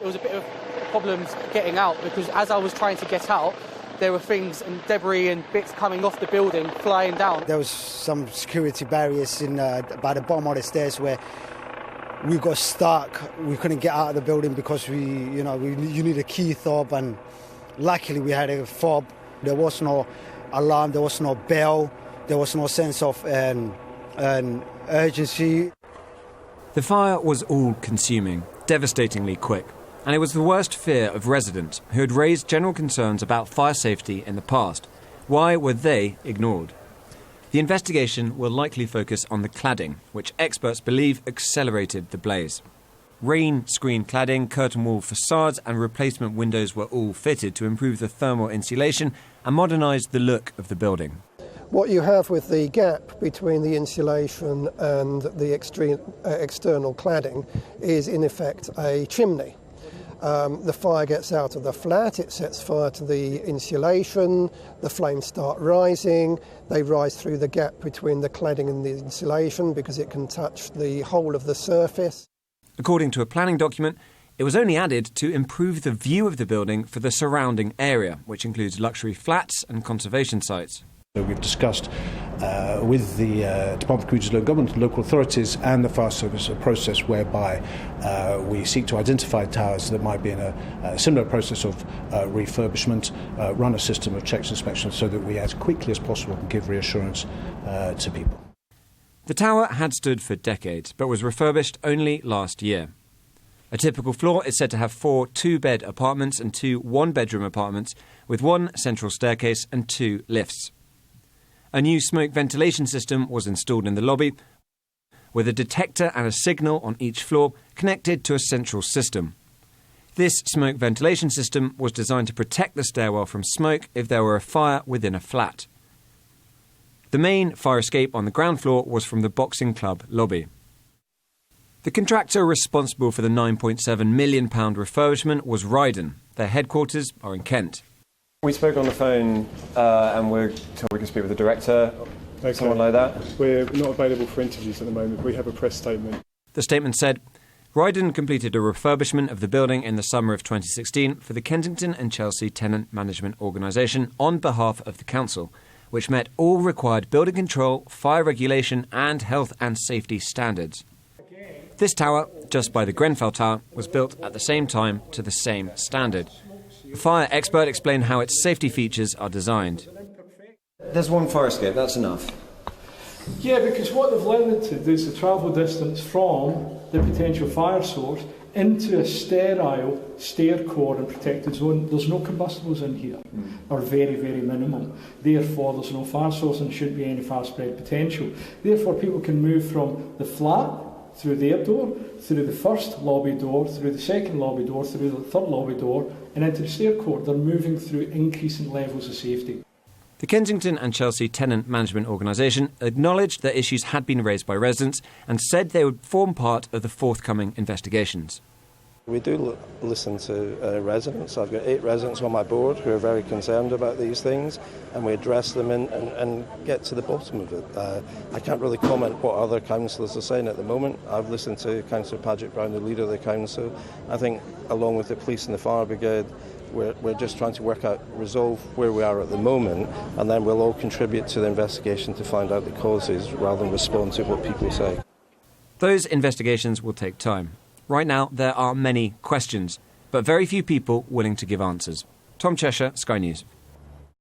It was a bit of problems getting out because as I was trying to get out, there were things and debris and bits coming off the building, flying down. There was some security barriers by the bottom of the stairs where we got stuck. We couldn't get out of the building because you need a key fob, and luckily we had a fob. There was no alarm, there was no bell, there was no sense of urgency. The fire was all-consuming, devastatingly quick, and it was the worst fear of residents who had raised general concerns about fire safety in the past. Why were they ignored? The investigation will likely focus on the cladding, which experts believe accelerated the blaze. Rain screen cladding, curtain wall facades and replacement windows were all fitted to improve the thermal insulation and modernise the look of the building. What you have with the gap between the insulation and the external cladding is in effect a chimney. The fire gets out of the flat, it sets fire to the insulation, the flames start rising, they rise through the gap between the cladding and the insulation because it can touch the whole of the surface. According to a planning document, it was only added to improve the view of the building for the surrounding area, which includes luxury flats and conservation sites. So we've discussed with the Department for Regional Government, local authorities and the fire service a process whereby we seek to identify towers that might be in a similar process of refurbishment, run a system of checks and inspections so that we as quickly as possible can give reassurance to people. The tower had stood for decades but was refurbished only last year. A typical floor is said to have 4 two-bed apartments and 2 one-bedroom apartments with 1 central staircase and 2 lifts. A new smoke ventilation system was installed in the lobby, with a detector and a signal on each floor connected to a central system. This smoke ventilation system was designed to protect the stairwell from smoke if there were a fire within a flat. The main fire escape on the ground floor was from the boxing club lobby. The contractor responsible for the £9.7 million refurbishment was RYDON. Their headquarters are in Kent. We spoke on the phone and we're told we can speak with the director, someone like that. We're not available for interviews at the moment. We have a press statement. The statement said, RYDON completed a refurbishment of the building in the summer of 2016 for the Kensington and Chelsea Tenant Management Organisation on behalf of the council, which met all required building control, fire regulation and health and safety standards. This tower, just by the Grenfell Tower, was built at the same time to the same standard. The fire expert explained how its safety features are designed. There's one fire escape, that's enough. Yeah, because what they've limited is the travel distance from the potential fire source into a sterile stair core and protected zone. There's no combustibles in here, or very, very minimal. Therefore, there's no fire source and shouldn't be any fire spread potential. Therefore, people can move from the flat through their door, through the first lobby door, through the second lobby door, through the third lobby door, and into the stair core. They're moving through increasing levels of safety. The Kensington and Chelsea Tenant Management Organisation acknowledged that issues had been raised by residents and said they would form part of the forthcoming investigations. We do listen to residents. I've got 8 residents on my board who are very concerned about these things, and we address them and get to the bottom of it. I can't really comment what other councillors are saying at the moment. I've listened to Councillor Paget Brown, the leader of the council. I think along with the police and the fire brigade, we're just trying to resolve where we are at the moment, and then we'll all contribute to the investigation to find out the causes rather than respond to what people say. Those investigations will take time. Right now, there are many questions, but very few people willing to give answers. Tom Cheshire, Sky News.